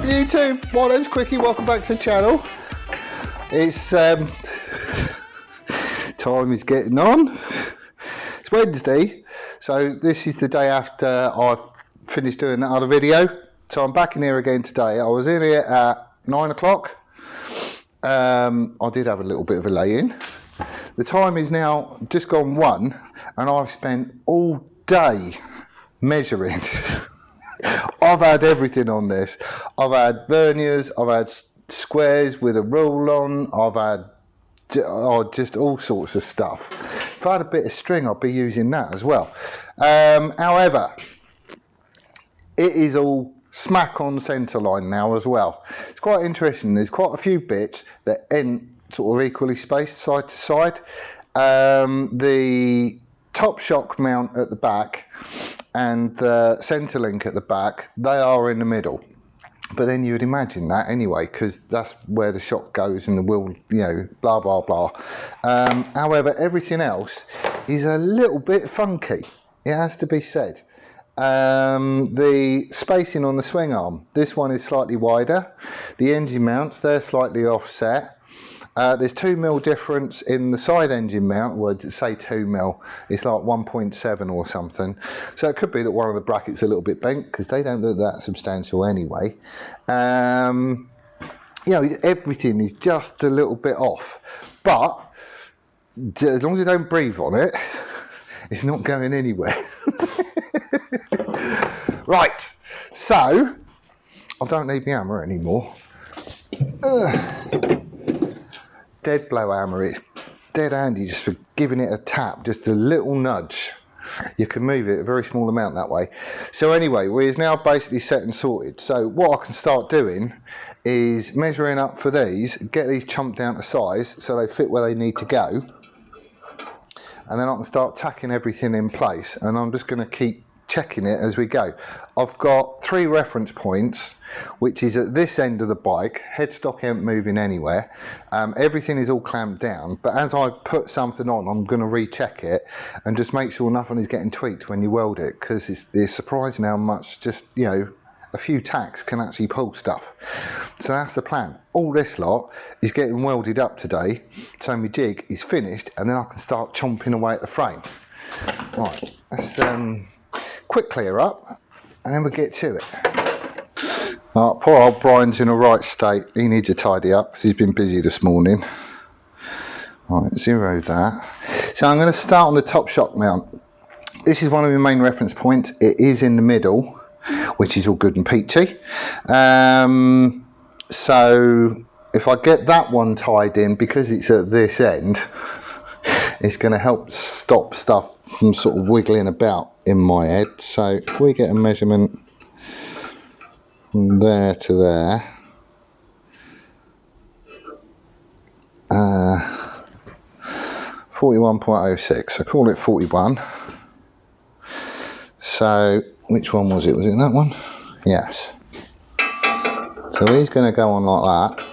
YouTube? My name's Quickie, welcome back to the channel. It's time is getting on. It's Wednesday, so this is the day after I've finished doing that other video. So I'm back in here again today. I was in here at 9 o'clock. I did have a little bit of a lay-in. The time is now just gone 1 and I've spent all day measuring. I've had everything on this. I've had verniers, I've had squares with a rule on, I've had just all sorts of stuff. If I had a bit of string, I'd be using that as well. However, it is all smack on centre line now as well. It's quite interesting. There's quite a few bits that end sort of equally spaced side to side. The top shock mount at the back and the centre link at the back, they are in the middle. But then you would imagine that anyway, because that's where the shock goes and the wheel, you know, blah blah blah. However, everything else is a little bit funky, it has to be said. The spacing on the swing arm, this one is slightly wider. The engine mounts, they're slightly offset. There's 2mm difference in the side engine mount. Well, say 2mm, it's like 1.7 or something. So it could be that one of the brackets are a little bit bent because they don't look that substantial anyway. You know, everything is just a little bit off. But as long as you don't breathe on it, it's not going anywhere. Right, so I don't need my hammer anymore. Dead blow hammer, it's dead handy just for giving it a tap, just a little nudge. You can move it a very small amount that way. So anyway, we're now basically set and sorted. So what I can start doing is measuring up for these, get these chumped down to size so they fit where they need to go. And then I can start tacking everything in place, and I'm just going to keep checking it as we go. I've got 3 reference points, which is at this end of the bike. Headstock ain't moving anywhere. Everything is all clamped down, but as I put something on, I'm going to recheck it and just make sure nothing is getting tweaked when you weld it, because it's surprising how much just, you know, a few tacks can actually pull stuff. So that's the plan. All this lot is getting welded up today, so my jig is finished, and then I can start chomping away at the frame. Right, let's quick clear up and then we'll get to it. Poor old Brian's in a right state. He needs a tidy up because he's been busy this morning. Right, zero that. So I'm going to start on the top shock mount. This is one of the main reference points. It is in the middle, which is all good and peachy. So if I get that one tied in, because it's at this end, it's going to help stop stuff from sort of wiggling about in my head. So if we get a measurement from there to there, 41.06, I call it 41. So which one was it? Was it that one? Yes. So he's going to go on like that,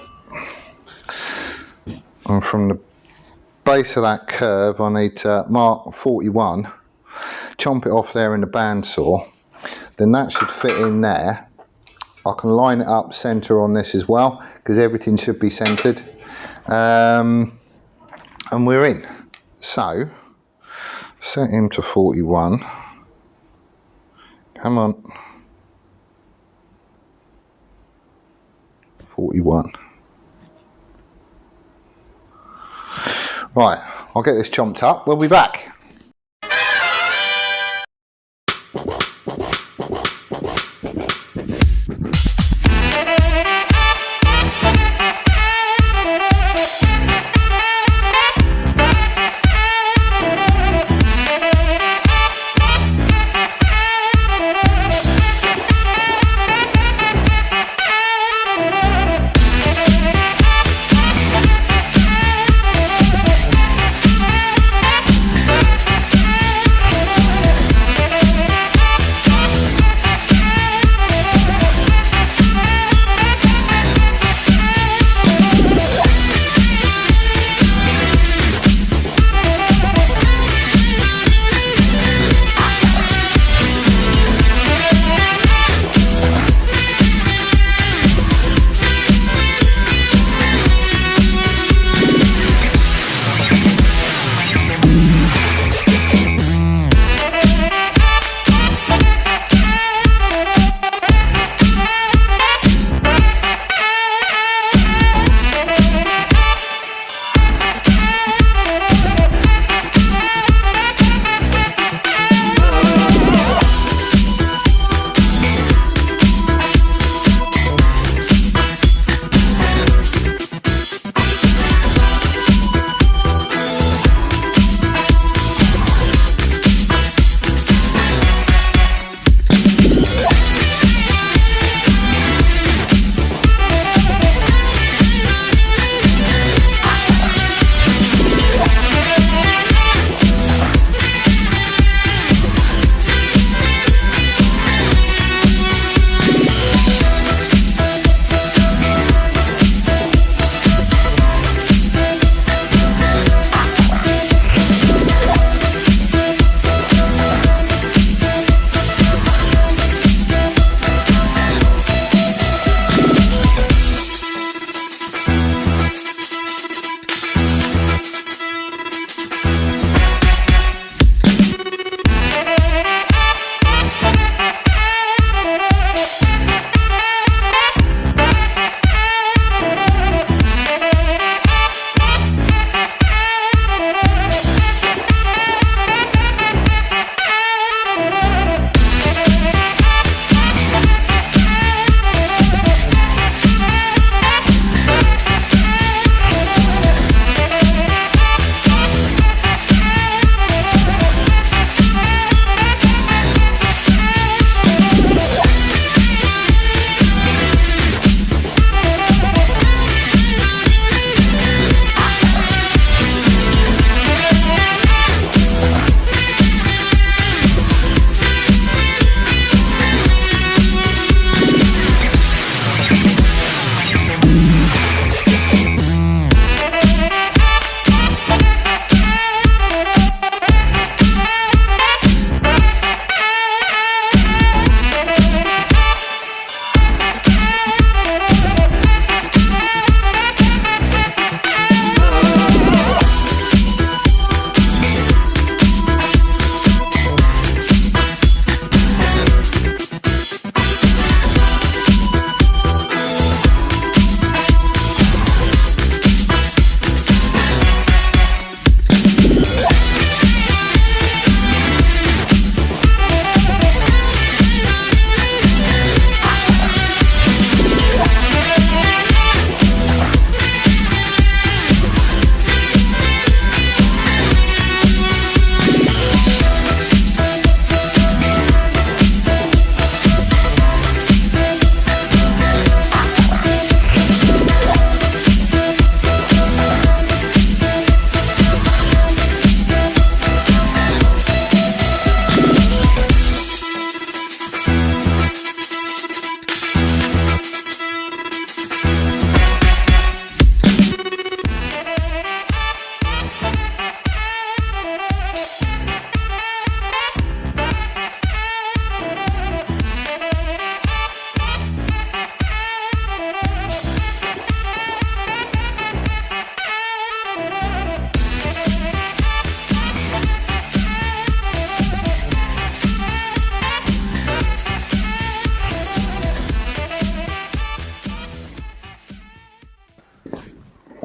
and from the base of that curve I need to mark 41, chomp it off there in the bandsaw, then that should fit in there. I can line it up centre on this as well, because everything should be centred, and we're in. So set him to 41. Come on, 41. Right, I'll get this chomped up. We'll be back.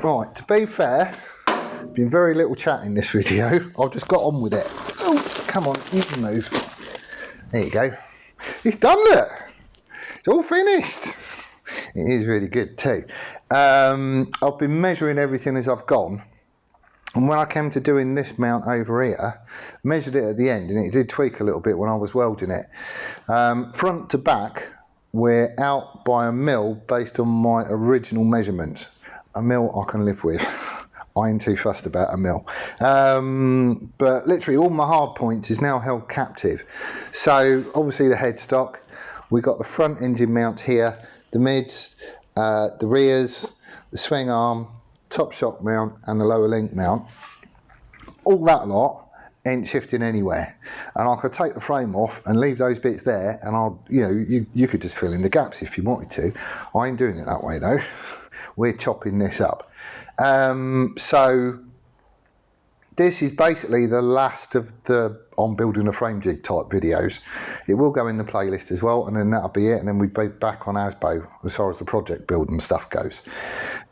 Right, to be fair, been very little chat in this video. I've just got on with it. Oh, come on, you can move. There you go. It's done, look. It's all finished. It is really good too. I've been measuring everything as I've gone. And when I came to doing this mount over here, measured it at the end, and it did tweak a little bit when I was welding it. Front to back, we're out by a mil based on my original measurements. A mil I can live with. I ain't too fussed about a mil. But literally all my hard points is now held captive. So obviously the headstock, we got the front engine mount here, the mids, the rears, the swing arm, top shock mount and the lower link mount. All that lot ain't shifting anywhere. And I could take the frame off and leave those bits there, and I'll, you could just fill in the gaps if you wanted to. I ain't doing it that way though. We're chopping this up. So this is basically the last of the I'm building a frame jig type videos. It will go in the playlist as well, and then that'll be it, and then we'll be back on ASBO as far as the project build and stuff goes.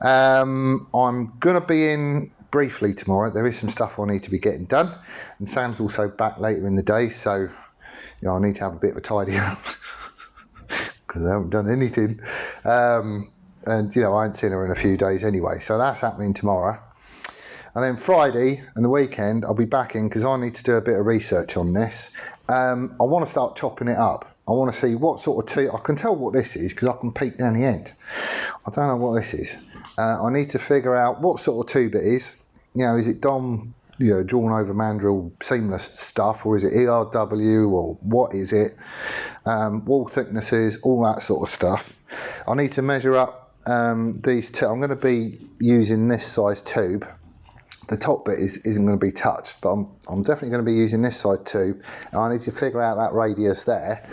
I'm gonna be in briefly tomorrow. There is some stuff I need to be getting done, and Sam's also back later in the day, so I need to have a bit of a tidy up because I haven't done anything. And I ain't seen her in a few days anyway, so that's happening tomorrow. And then Friday and the weekend I'll be back in because I need to do a bit of research on this. I want to start chopping it up. I want to see what sort of tube. I can tell what this is because I can peek down the end. I don't know what this is. I need to figure out what sort of tube it is. Is it drawn over mandrel seamless stuff, or is it ERW, or what is it? Wall thicknesses, all that sort of stuff. I need to measure up these two. I'm going to be using this size tube. The top bit isn't going to be touched, but I'm definitely going to be using this size tube. And I need to figure out that radius there,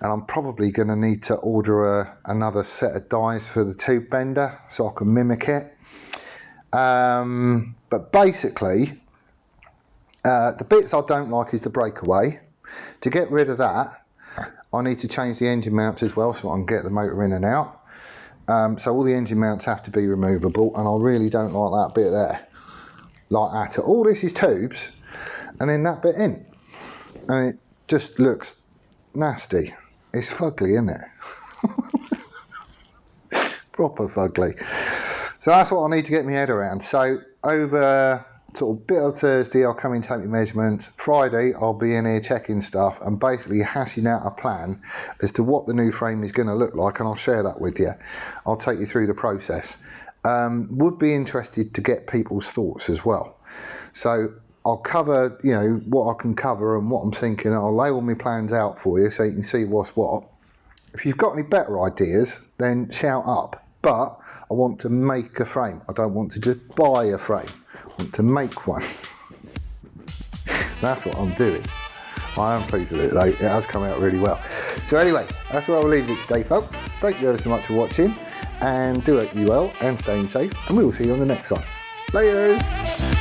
and I'm probably going to need to order another set of dies for the tube bender so I can mimic it. But basically, the bits I don't like is the breakaway. To get rid of that, I need to change the engine mounts as well so I can get the motor in and out. So all the engine mounts have to be removable, and I really don't like that bit there. Like that. All this is tubes, and then that bit in. And it just looks nasty. It's fugly, isn't it? Proper fugly. So that's what I need to get my head around. So over sort of bit of Thursday, I'll come in and take my measurements. Friday, I'll be in here checking stuff and basically hashing out a plan as to what the new frame is going to look like, and I'll share that with you. I'll take you through the process. Would be interested to get people's thoughts as well. So I'll cover, what I can cover and what I'm thinking. I'll lay all my plans out for you so you can see what's what. If you've got any better ideas, then shout up. But I want to make a frame. I don't want to just buy a frame. I want to make one. That's what I'm doing. I am pleased with it though. It has come out really well. So anyway, that's where I'll leave it today, folks. Thank you ever so much for watching, and do it you well and staying safe, and we will see you on the next one. Laters!